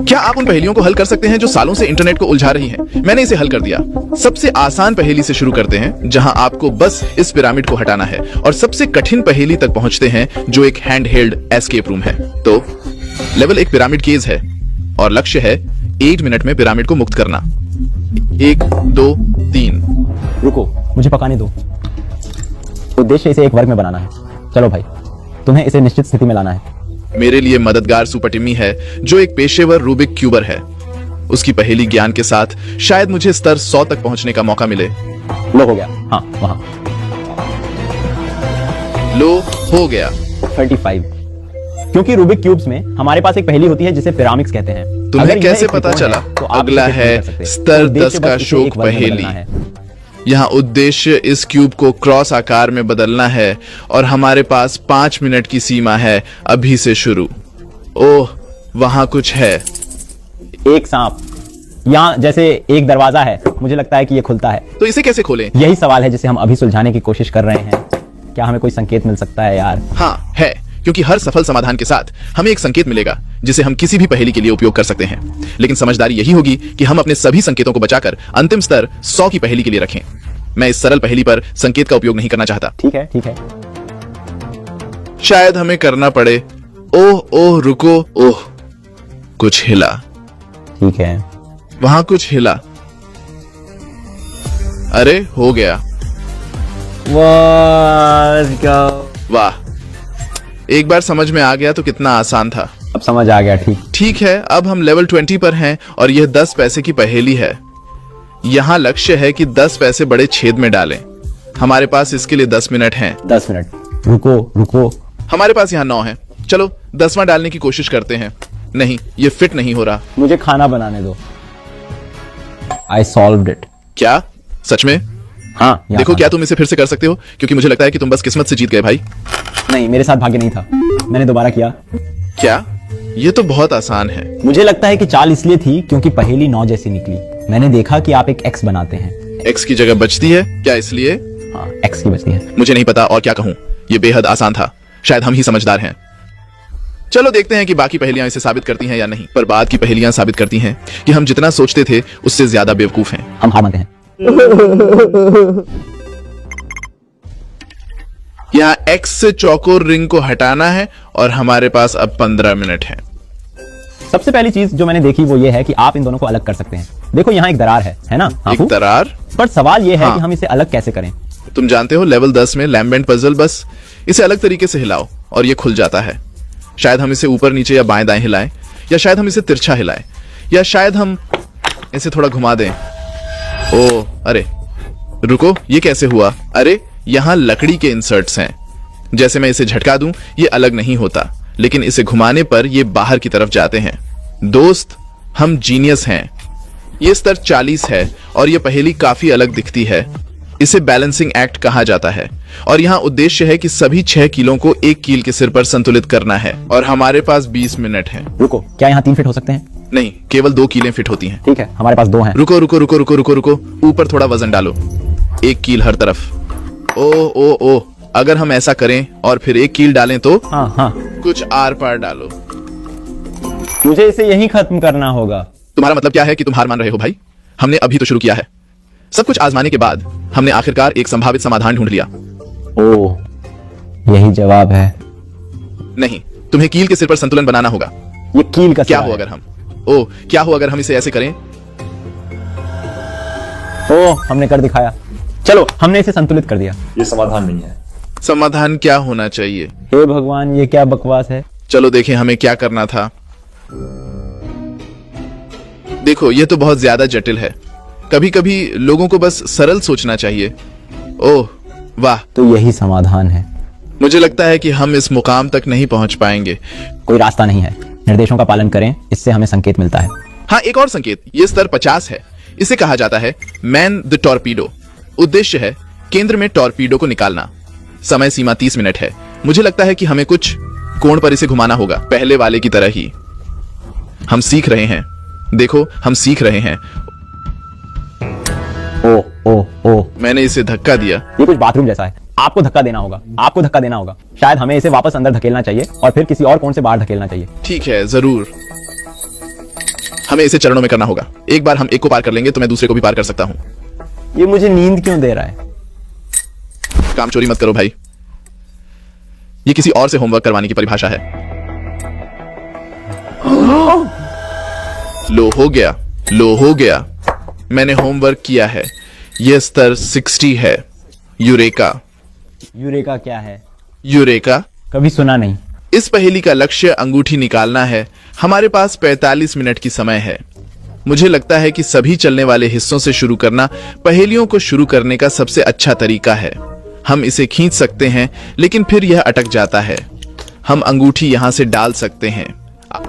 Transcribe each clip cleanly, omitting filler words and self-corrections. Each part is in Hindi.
क्या आप उन पहेलियों को हल कर सकते हैं जो सालों से इंटरनेट को उलझा रही हैं? मैंने इसे हल कर दिया। सबसे आसान पहेली से शुरू करते हैं, जहां आपको बस इस पिरामिड को हटाना है, और सबसे कठिन पहेली तक पहुंचते हैं, जो एक हैंड हेल्ड एस्केप रूम है। तो लेवल 1 पिरामिड केज है, और लक्ष्य है 8 मिनट में पिरामिड को मुक्त करना। 1 2 3। रुको, मुझे पकाने दो। उद्देश्य इसे एक वर्ग में बनाना है। चलो भाई, तुम्हें इसे निश्चित स्थिति में लाना है। मेरे लिए मददगार सुपर टिम्मी है, जो एक पेशेवर रूबिक क्यूबर है। उसकी पहेली ज्ञान के साथ शायद मुझे स्तर 100 तक पहुंचने का मौका मिले। लो हो गया। हाँ, वहां लो हो गया। 35। क्योंकि रूबिक क्यूब्स में हमारे पास एक पहेली होती है जिसे पिरामिड्स कहते हैं। तुम्हें कैसे पता चला? तो अगला है स्तर 10 का शोक पहेली। यहाँ उद्देश्य इस क्यूब को क्रॉस आकार में बदलना है, और हमारे पास 5 मिनट की सीमा है अभी से शुरू। ओह, वहां कुछ है। एक सांप। यहाँ जैसे एक दरवाजा है, मुझे लगता है कि ये खुलता है। तो इसे कैसे खोलें? यही सवाल है जिसे हम अभी सुलझाने की कोशिश कर रहे हैं। क्या हमें कोई संकेत मिल सकता है यार? हाँ है, क्योंकि हर सफल समाधान के साथ हमें एक संकेत मिलेगा जिसे हम किसी भी पहेली के लिए उपयोग कर सकते हैं। लेकिन समझदारी यही होगी कि हम अपने सभी संकेतों को बचाकर अंतिम स्तर 100 की पहेली के लिए रखें। मैं इस सरल पहेली पर संकेत का उपयोग नहीं करना चाहता। ठीक है, ठीक है। शायद हमें करना पड़े। ओह ओह रुको, ओह कुछ हिला। ठीक है, वहां कुछ हिला। अरे हो गया। वाह, एक बार समझ में आ गया तो कितना आसान था। अब समझ आ गया। ठीक है, अब हम लेवल 20 पर हैं, और यह 10 पैसे की पहेली है। यहाँ लक्ष्य है कि 10 पैसे बड़े छेद में डालें। हमारे पास इसके लिए 10 मिनट हैं। 10 मिनट। रुको। हमारे पास यहाँ 9 है। चलो 10वां डालने की कोशिश करते हैं। नहीं, ये फिट नहीं हो रहा। मुझे खाना बनाने दो। I solved it। क्या सच में? हाँ। देखो, क्या तुम इसे फिर से कर सकते हो? क्योंकि मुझे लगता है कि तुम बस किस्मत से जीत गए भाई। नहीं, मेरे साथ भाग्य नहीं था। मैंने दोबारा किया। क्या? ये तो बहुत आसान है। मुझे लगता है कि चाल इसलिए थी क्योंकि पहेली 9 जैसी निकली। मैंने देखा कि आप एक एक्स बनाते हैं। एक्स की जगह बचती है क्या, इसलिए? हाँ, एक्स की बचती है। मुझे नहीं पता और क्या कहूँ। ये बेहद आसान था। शायद हम ही समझदार हैं। चलो देखते हैं कि बाकी पहेलियां इसे साबित करती हैं या नहीं। पर बाद की पहेलियां साबित करती हैं कि हम जितना सोचते थे उससे ज्यादा बेवकूफ हैं। हम हार मानते हैं। यहाँ एक्स से चौकोर रिंग को हटाना है, और हमारे पास अब 15 मिनट है। सबसे पहली चीज जो मैंने देखी वो ये है कि आप इन दोनों को अलग कर सकते हैं। देखो, यहाँ एक दरार है ना? एक दरार? पर सवाल ये है कि हम इसे अलग कैसे करें? तुम जानते हो, लेवल 10 में लैम्बेंट पजल, बस इसे अलग तरीके से हिलाओ और ये खुल जाता है। शायद हम इसे ऊपर नीचे या बाएं दाएं हिलाएं, या शायद हम इसे तिरछा हिलाएं, या शायद हम इसे थोड़ा घुमा दें। ओ अरे रुको, ये कैसे हुआ? अरे यहाँ लकड़ी के इंसर्ट्स हैं। जैसे मैं इसे झटका दूं ये अलग नहीं होता, लेकिन इसे घुमाने पर ये बाहर की तरफ जाते हैं। दोस्त, हम जीनियस हैं। ये स्तर 40 है, और ये पहेली काफी अलग दिखती है। इसे बैलेंसिंग एक्ट कहा जाता है, और यहाँ उद्देश्य है कि सभी 6 कीलों को एक कील के सिर पर संतुलित करना है, और हमारे पास 20 मिनट हैं। रुको, क्या यहाँ 3 फिट हो सकते हैं? नहीं, केवल 2 कीलें फिट होती हैं। ठीक है, हमारे पास 2 हैं। रुको रुको रुको रुको रुको रुको, ऊपर थोड़ा वजन डालो। 1 कील हर तरफ। ओ, अगर हम ऐसा करें और फिर 1 कील डालें तो? हाँ। कुछ आर पार डालो। मुझे इसे यहीं खत्म करना होगा। तुम्हारा मतलब क्या है कि तुम हार मान रहे हो भाई? हमने अभी तो शुरू किया है। सब कुछ आजमाने के बाद हमने आखिरकार एक संभावित समाधान ढूंढ लिया। ओह, यही जवाब है। नहीं, तुम्हें कील के सिर पर संतुलन बनाना होगा। ये कील का क्या हो अगर हम क्या हो अगर हम इसे ऐसे करें? ओह, हमने कर दिखाया। चलो, हमने इसे संतुलित कर दिया। ये समाधान नहीं है। समाधान क्या होना चाहिए? हे भगवान, ये क्या बकवास है। चलो देखें हमें क्या करना था। देखो, ये तो बहुत ज्यादा जटिल है। कभी कभी लोगों को बस सरल सोचना चाहिए। ओह वाह, तो यही समाधान है। मुझे लगता है कि हम इस मुकाम तक नहीं पहुंच पाएंगे। कोई रास्ता नहीं है। निर्देशों का पालन करें, इससे हमें संकेत मिलता है। हाँ, एक और संकेत। ये स्तर 50 है। इसे कहा जाता है मैन द टॉर्पीडो। उद्देश्य है केंद्र में टॉर्पीडो को निकालना। समय सीमा 30 मिनट है। मुझे लगता है कि हमें कुछ कोण पर इसे घुमाना होगा, पहले वाले की तरह ही। हम सीख रहे हैं। देखो, हम सीख रहे हैं। ओ, मैंने इसे धक्का दिया। ये कुछ बाथरूम जैसा है। आपको धक्का देना होगा। शायद हमें इसे वापस अंदर धकेलना चाहिए और फिर किसी और कोण से बाहर धकेलना चाहिए। ठीक है, जरूर। हमें इसे चरणों में करना होगा। एक बार हम एक को पार कर लेंगे तो मैं दूसरे को भी पार कर सकता हूँ। ये मुझे नींद क्यों दे रहा है? काम चोरी मत करो भाई, ये किसी और से होमवर्क करवाने की परिभाषा है। लो हो गया, लो हो गया, मैंने होमवर्क किया है। यह स्तर 60 है। यूरेका। यूरेका क्या है? यूरेका कभी सुना नहीं। इस पहेली का लक्ष्य अंगूठी निकालना है। हमारे पास 45 मिनट की समय है। मुझे लगता है कि सभी चलने वाले हिस्सों से शुरू करना पहेलियों को शुरू करने का सबसे अच्छा तरीका है। हम इसे खींच सकते हैं लेकिन फिर यह अटक जाता है। हम अंगूठी यहां से डाल सकते हैं।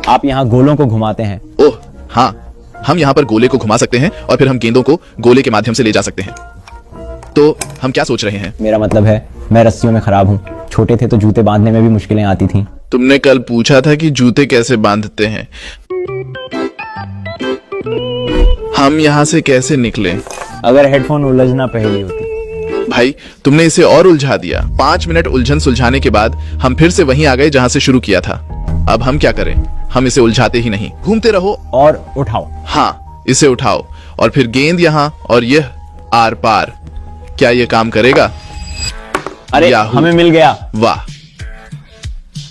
आप यहाँ गोलों को घुमाते हैं। ओह हाँ, हम यहां पर गोले को घुमा सकते हैं और फिर हम गेंदों को गोले के माध्यम से ले जा सकते हैं। तो हम क्या सोच रहे हैं? मेरा मतलब है मैं रस्सियों में खराब हूँ। छोटे थे तो जूते बांधने में भी मुश्किलें आती थी। तुमने कल पूछा था कि जूते कैसे बांधते हैं। हम यहां से कैसे निकले? अगर हेडफोन उलझना पहेली होती। भाई तुमने इसे और उलझा दिया। 5 मिनट उलझन सुलझाने के बाद हम फिर से वहीं आ गए जहां से शुरू किया था। अब हम क्या करें? हम इसे उलझाते ही नहीं, घूमते रहो और उठाओ। हाँ, इसे उठाओ और फिर गेंद यहाँ और यह आर पार। क्या यह काम करेगा? अरे याहू। हमें मिल गया। वाह,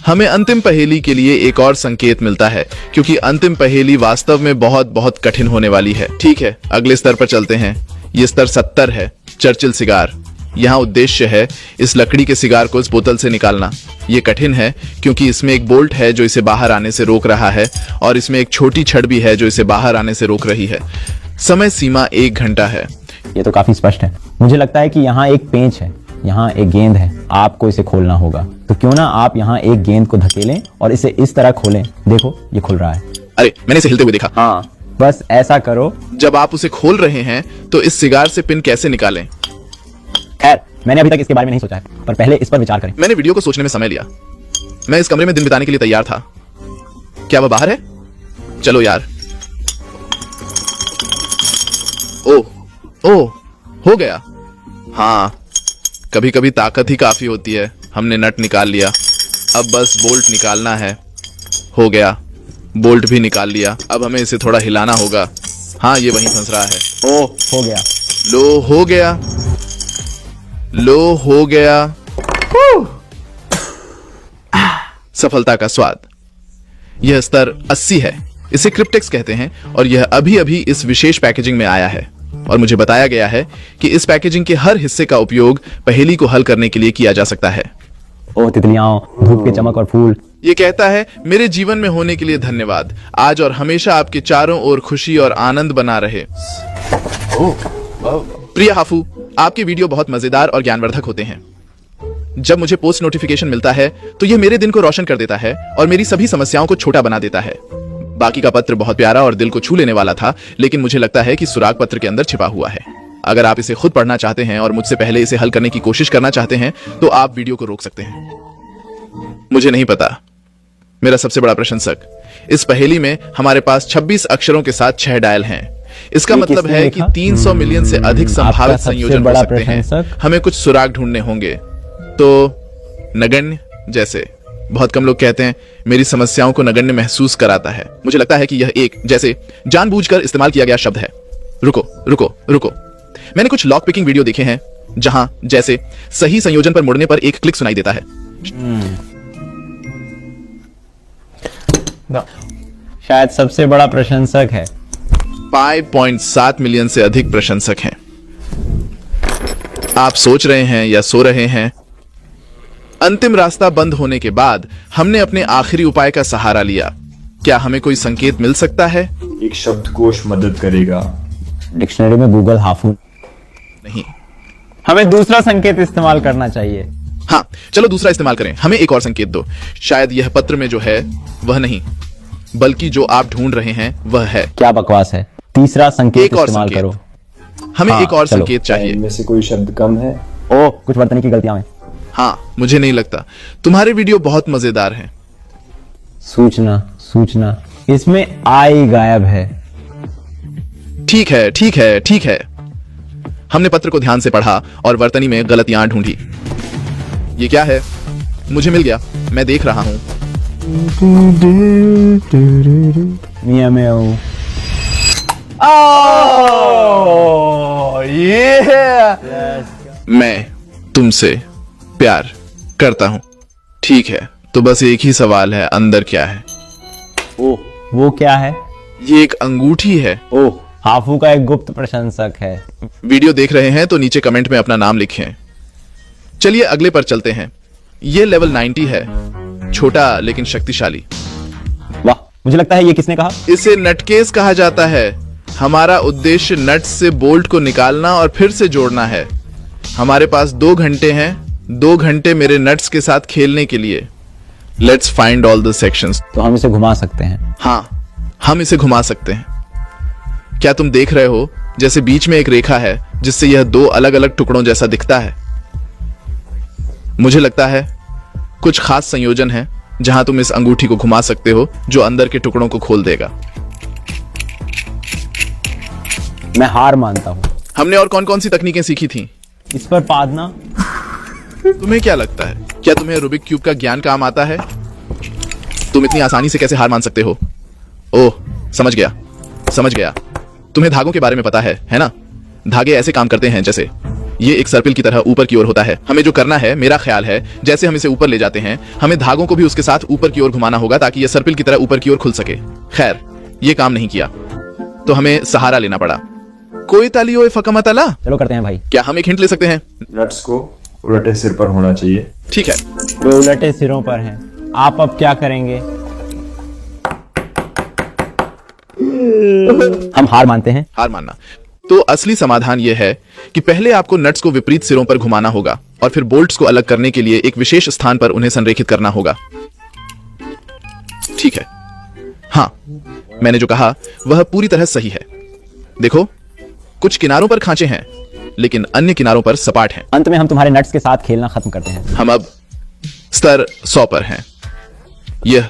हमें अंतिम पहेली के लिए एक और संकेत मिलता है क्योंकि अंतिम पहेली वास्तव में बहुत बहुत कठिन होने वाली है। ठीक है, अगले स्तर पर चलते हैं। यह स्तर 70 है। Churchill cigar. यहाँ उद्देश्य है इस लकड़ी के सिगार को इस बोतल से निकालना। ये कठिन है क्योंकि इसमें एक बोल्ट है जो इसे बाहर आने से रोक रहा है और इसमें एक छोटी छड़ भी है जो इसे बाहर आने से रोक रही है। समय सीमा 1 घंटा है। ये तो काफी स्पष्ट है। मुझे लगता है कि यहाँ एक पेंच है, यहाँ एक गेंद है। आपको इसे खोलना होगा। तो क्यों ना आप यहाँ एक गेंद को धकेलें और इसे इस तरह खोलें। देखो ये खुल रहा है। अरे मैंने इसे हिलते हुए देखा। हाँ, बस ऐसा करो। जब आप उसे खोल रहे हैं तो इस सिगार से पिन कैसे निकालें? खैर, मैंने अभी तक इसके बारे में नहीं सोचा है, पर पहले इस पर विचार करें। मैंने वीडियो को सोचने में समय लिया। मैं इस कमरे में दिन बिताने के लिए तैयार था। क्या वह बाहर है? चलो यार। ओह, हो गया। हाँ, कभी कभी ताकत ही काफी होती है। हमने नट निकाल लिया। अब बस बोल्ट निकालना है। हो गया, बोल्ट भी निकाल लिया। अब हमें इसे थोड़ा हिलाना होगा। हाँ, ये वहीं फंस रहा है। ओह, हो गया। लो हो गया, लो हो गया। सफलता का स्वाद। यह स्तर 80 है। इसे क्रिप्टेक्स कहते हैं और यह अभी अभी इस विशेष पैकेजिंग में आया है और मुझे बताया गया है कि इस पैकेजिंग के हर हिस्से का उपयोग पहेली को हल करने के लिए किया जा सकता है। ओह तितलियां, धूप के चमक और फूल। ये कहता है, मेरे जीवन में होने के लिए धन्यवाद। आज और हमेशा आपके चारों ओर खुशी और आनंद बना रहे। प्रिय हाफू, आपके वीडियो बहुत मजेदार और ज्ञानवर्धक होते हैं। जब मुझे पोस्ट नोटिफिकेशन मिलता है तो यह मेरे दिन को रोशन कर देता है और मेरी सभी समस्याओं को छोटा बना देता है। बाकी का पत्र बहुत प्यारा और दिल को छू लेने वाला था, लेकिन मुझे लगता है कि सुराग पत्र के अंदर छिपा हुआ है। अगर आप इसे खुद पढ़ना चाहते हैं और मुझसे पहले इसे हल करने की कोशिश करना चाहते हैं तो आप वीडियो को रोक सकते हैं। मुझे नहीं पता। मेरा सबसे बड़ा प्रशंसक। इस पहेली में हमारे पास 26 अक्षरों के साथ 6 डायल हैं। इसका मतलब है कि 300 मिलियन से अधिक संभावित संयोजन हो सकते हैं। हमें कुछ सुराग ढूंढने होंगे। तो नगण्य, जैसे बहुत कम लोग कहते हैं, मेरी समस्याओं को नगण्य महसूस कराता है। मुझे लगता है कि यह एक जैसे जानबूझकर इस्तेमाल किया गया शब्द है। रुको रुको रुको। मैंने कुछ लॉक पिकिंग वीडियो देखे हैं जहां जैसे सही संयोजन पर मुड़ने पर एक क्लिक सुनाई देता है। शायद सबसे बड़ा प्रशंसक है। 5.7 मिलियन से अधिक प्रशंसक हैं। आप सोच रहे हैं या सो रहे हैं? अंतिम रास्ता बंद होने के बाद हमने अपने आखिरी उपाय का सहारा लिया। क्या हमें कोई संकेत मिल सकता है? एक शब्दकोश मदद करेगा। डिक्शनरी में गूगल हाफू नहीं। हमें दूसरा संकेत इस्तेमाल करना चाहिए। हाँ, चलो दूसरा इस्तेमाल करें। हमें एक और संकेत दो। शायद यह पत्र में जो है वह नहीं, बल्कि जो आप ढूंढ रहे हैं वह है। क्या बकवास है? तीसरा संकेत एक और इस्तेमाल संकेत। करो। हमें हाँ, एक और चलो। संकेत चाहिए। इनमें से कोई शब्द कम है? ओह, कुछ वर्तनी की गलतियां हैं। हाँ, मुझे नहीं लगता। तुम्हारे वीडियो बहुत मजेदार हैं। सूचना सूचना, इसमें आई गायब है। ठीक है ठीक है ठीक है। हमने पत्र को ध्यान से पढ़ा और वर्तनी में गलतियां ढूंढी। ये क्या है? मुझे मिल गया। मैं देख रहा हूं। मियां म्याऊ। मैं तुमसे प्यार करता हूं। ठीक है, तो बस एक ही सवाल है, अंदर क्या है? ओह, वो क्या है? ये एक अंगूठी है। ओह, हाफू का एक गुप्त प्रशंसक है। वीडियो देख रहे हैं तो नीचे कमेंट में अपना नाम लिखें। चलिए अगले पर चलते हैं। ये लेवल 90 है, छोटा लेकिन शक्तिशाली। वाह, मुझे लगता है ये किसने कहा? इसे नटकेस कहा जाता है। हमारा उद्देश्य नट से बोल्ट को निकालना और फिर से जोड़ना है। हमारे पास 2 घंटे हैं, 2 घंटे मेरे नट्स के साथ खेलने के लिए। Let's find all the sections. तो हम इसे घुमा सकते हैं। हाँ, हम इसे घुमा सकते हैं। क्या तुम देख रहे हो जैसे बीच में एक रेखा है जिससे यह 2 अलग अलग टुकड़ों जैसा दिखता है? मुझे लगता है कुछ खास संयोजन है जहां तुम इस अंगूठी को घुमा सकते हो जो अंदर के टुकड़ों को खोल देगा। मैं हार मानता हूं। हमने और कौन कौन सी तकनीकें सीखी थी? इस पर पादना। तुम्हें क्या लगता है, क्या तुम्हें रूबिक क्यूब का ज्ञान काम आता है? तुम इतनी आसानी से कैसे हार मान सकते हो? ओह, समझ गया। तुम्हें धागों के बारे में पता है ना? धागे ऐसे काम करते हैं जैसे ये एक सर्पिल की तरह ऊपर की ओर होता है। हमें जो करना है, मेरा ख्याल है, जैसे हम इसे ऊपर ले जाते हैं, हमें धागों को भी उसके साथ ऊपर की ओर घुमाना होगा ताकि यह सर्पिल की तरह ऊपर की ओर खुल सके। खैर, ये काम नहीं किया तो हमें सहारा लेना पड़ा। कोई ताली ओए फका मत अला। चलो करते हैं भाई। क्या हम एक हिंट ले सकते हैं? नट्स को उलटे सिर पर होना चाहिए। ठीक है। वे उलटे सिरों पर हैं। आप अब क्या करेंगे? हम हार मानते हैं। हार मानना। तो असली समाधान यह है कि पहले आपको नट्स को विपरीत सिरों पर घुमाना होगा और फिर बोल्ट्स को अलग करने के लिए एक विशेष स्थान पर उन्हें संरेखित करना होगा। ठीक है। हाँ, मैंने जो कहा वह पूरी तरह सही है। देखो, कुछ किनारों पर खांचे हैं लेकिन अन्य किनारों पर सपाट हैं। अंत में हम तुम्हारे नट्स के साथ खेलना खत्म करते हैं। हम अब स्तर 100 पर हैं। यह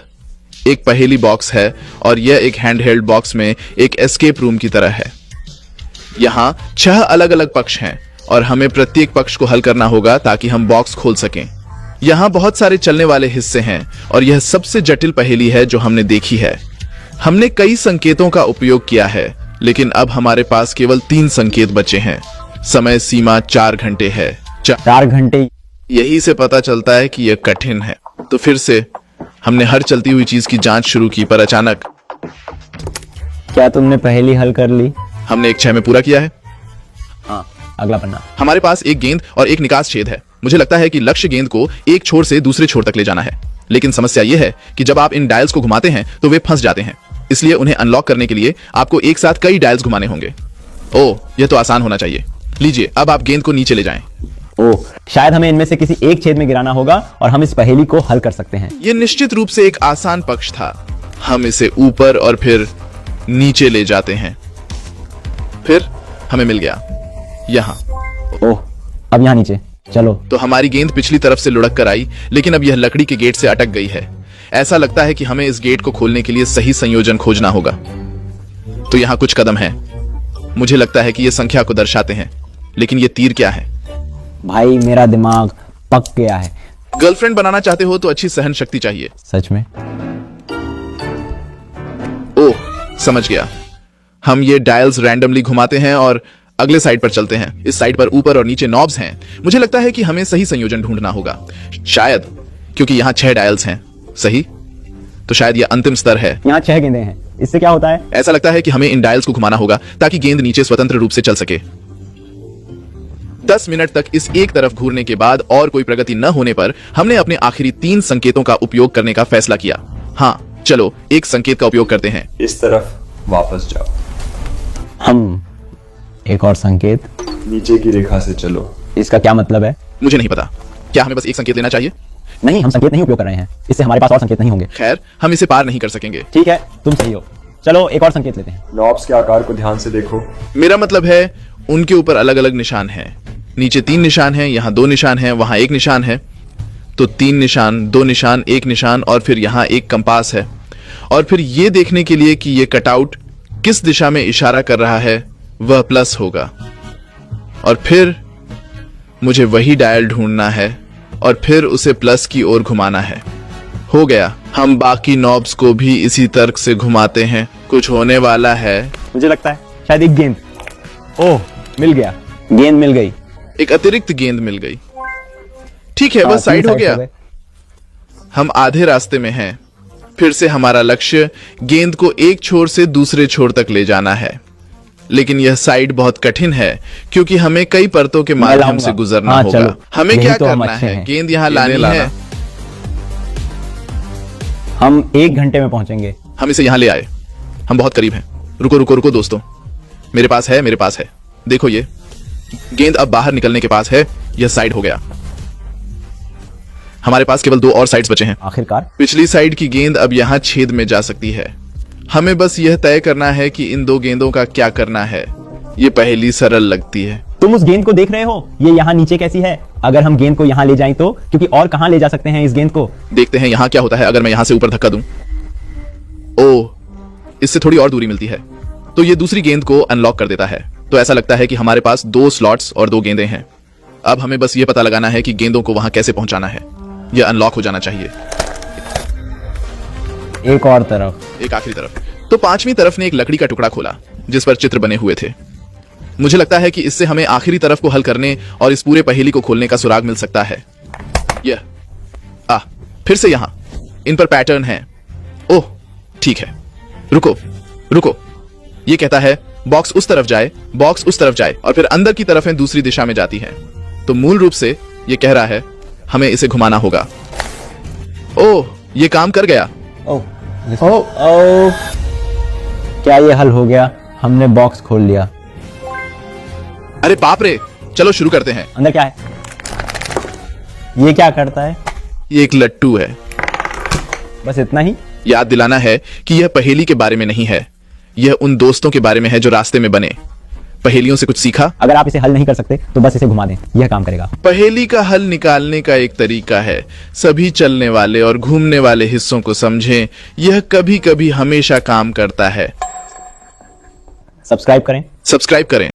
एक पहेली बॉक्स है और यह एक हैंडहेल्ड बॉक्स में एक एस्केप रूम की तरह है। यहां 6 अलग अलग पक्ष हैं और हमें प्रत्येक पक्ष को हल करना होगा ताकि हम बॉक्स खोल सकें। यहां बहुत सारे चलने वाले हिस्से हैं और यह सबसे जटिल पहेली है जो हमने देखी है। हमने कई संकेतों का उपयोग किया है लेकिन अब हमारे पास केवल 3 संकेत बचे हैं। समय सीमा 4 घंटे है। 4 घंटे। यही से पता चलता है कि यह कठिन है। तो फिर से हमने हर चलती हुई चीज की जांच शुरू की पर अचानक। क्या तुमने पहेली हल कर ली? हमने एक 6 में पूरा किया है। हाँ, अगला पन्ना। हमारे पास एक गेंद और एक निकास छेद है। मुझे लगता है कि लक्ष्य गेंद को एक छोर से दूसरे छोर तक ले जाना है, लेकिन समस्या यह है कि जब आप इन डायल्स को घुमाते हैं तो वे फंस जाते हैं। इसलिए उन्हें अनलॉक करने के लिए आपको एक साथ कई डायल्स घुमाने होंगे। ओह, यह तो आसान होना चाहिए। लीजिए, अब आप गेंद को नीचे ले जाएं। ओह, शायद हमें इनमें से किसी एक छेद में गिराना होगा और हम इस पहेली को हल कर सकते हैं। यह निश्चित रूप से एक आसान पक्ष था। हम इसे ऊपर और फिर नीचे ले जाते हैं। फिर हमें मिल गया यहां। ओह, अब यहाँ नीचे। चलो। तो हमारी गेंद पिछली तरफ से लुढ़क कर आई लेकिन अब यह लकड़ी के गेट से अटक गई है। ऐसा लगता है कि हमें इस गेट को खोलने के लिए सही संयोजन खोजना होगा। तो यहां कुछ कदम हैं। मुझे लगता है कि यह संख्या को दर्शाते हैं, लेकिन यह तीर क्या है? भाई, मेरा दिमाग पक गया है। गर्लफ्रेंड बनाना चाहते हो तो अच्छी सहन शक्ति चाहिए। सच में? ओह, समझ गया। हम ये डायल्स रैंडमली घुमाते हैं और अगले साइड पर चलते हैं। इस साइड पर ऊपर और नीचे नॉब्स हैं। मुझे लगता है कि हमें सही संयोजन ढूंढना होगा, शायद क्योंकि यहाँ 6 डायल्स हैं। सही? तो शायद यह अंतिम स्तर है। यहाँ 6 गेंदें हैं। इससे क्या होता है? ऐसा लगता है कि हमें इन डायल्स को घुमाना होगा ताकि गेंद नीचे स्वतंत्र रूप से चल सके। 10 मिनट तक इस एक तरफ घूरने के बाद और कोई प्रगति न होने पर हमने अपने आखिरी 3 संकेतों का उपयोग करने का फैसला किया। हाँ, चलो एक संकेत का उपयोग करते हैं। इस तरफ वापस जाओ। हम एक और संकेत। नीचे की रेखा से चलो। इसका क्या मतलब है? मुझे नहीं पता। क्या हमें बस एक संकेत लेना चाहिए? नहीं, हम संकेत नहीं उपयोग कर रहे हैं। इससे हमारे पास और संकेत नहीं होंगे। खैर, हम इसे पार नहीं कर सकेंगे। ठीक है, तुम सही हो। चलो एक और संकेत लेते हैं। नॉब्स के आकार को ध्यान से देखो। मेरा मतलब है उनके ऊपर अलग अलग निशान हैं। नीचे 3 निशान हैं, यहाँ 2 निशान हैं, वहां 1 निशान है। तो 3 निशान, 2 निशान, 1 निशान और फिर यहाँ एक कंपास है। और फिर ये देखने के लिए कि ये कटआउट किस दिशा में इशारा कर रहा है वह प्लस होगा। और फिर मुझे वही डायल ढूंढना है और फिर उसे प्लस की ओर घुमाना है। हो गया। हम बाकी नॉब्स को भी इसी तर्क से घुमाते हैं। कुछ होने वाला है। मुझे लगता है शायद एक गेंद। ओह, मिल गया, गेंद मिल गई। एक अतिरिक्त गेंद मिल गई। ठीक है, हाँ, बस साइड तीन हो sides गया। हम आधे रास्ते में हैं। फिर से हमारा लक्ष्य गेंद को एक छोर से दूसरे छोर तक ले जाना है, लेकिन यह साइड बहुत कठिन है क्योंकि हमें कई परतों के माध्यम लाऊंगा। से गुजरना हाँ, होगा। चलो, हमें यही क्या तो हम करना अच्छे है? हैं। गेंद यहाँ लानी है। हम 1 घंटे में पहुंचेंगे। हम इसे यहाँ ले आए। हम बहुत करीब हैं। रुको रुको रुको दोस्तों, मेरे पास है, मेरे पास है। देखो, ये गेंद अब बाहर निकलने के पास है। यह साइड हो गया। हमारे पास केवल 2 और साइड्स बचे हैं। आखिरकार पिछली साइड की गेंद अब यहां छेद में जा सकती है। हमें बस यह तय करना है कि इन 2 गेंदों का क्या करना है। ये पहेली सरल लगती है। तुम उस गेंद को देख रहे हो, ये यहाँ नीचे कैसी है? अगर हम गेंद को यहाँ ले जाएं तो, क्योंकि और कहाँ ले जा सकते हैं इस गेंद को? देखते हैं यहां क्या होता है अगर मैं यहां से ऊपर धक्का दूं। ओह, इससे थोड़ी और दूरी मिलती है, तो ये दूसरी गेंद को अनलॉक कर देता है। तो ऐसा लगता है कि हमारे पास 2 स्लॉट्स और 2 गेंदें हैं। अब हमें बस यह पता लगाना है कि गेंदों को वहां कैसे पहुंचाना है। यह अनलॉक हो जाना चाहिए। एक और तरफ। एक आखिरी तरफ। तो 5वीं तरफ ने एक लकड़ी का टुकड़ा खोला जिस पर चित्र बने हुए थे। मुझे लगता है कि इससे हमें आखिरी तरफ को हल करने और इस पूरे पहेली को खोलने का सुराग मिल सकता है। यह फिर से यहां इन पर पैटर्न है। ओह, ठीक है, रुको रुको। यह कहता है बॉक्स उस तरफ जाए, बॉक्स उस तरफ जाए, और फिर अंदर की तरफें दूसरी दिशा में जाती हैं। तो मूल रूप से यह कह रहा है हमें इसे घुमाना होगा। ओह, यह काम कर गया। ओह, क्या ये हल हो गया? हमने बॉक्स खोल लिया। अरे बाप रे, चलो शुरू करते हैं। अंदर क्या है? ये क्या करता है? ये एक लट्टू है। बस इतना ही? याद दिलाना है कि यह पहेली के बारे में नहीं है। यह उन दोस्तों के बारे में है जो रास्ते में बने। पहेलियों से कुछ सीखा? अगर आप इसे हल नहीं कर सकते तो बस इसे घुमा दें, यह काम करेगा। पहेली का हल निकालने का एक तरीका है सभी चलने वाले और घूमने वाले हिस्सों को समझें। यह कभी कभी हमेशा काम करता है। सब्सक्राइब करें। सब्सक्राइब करें।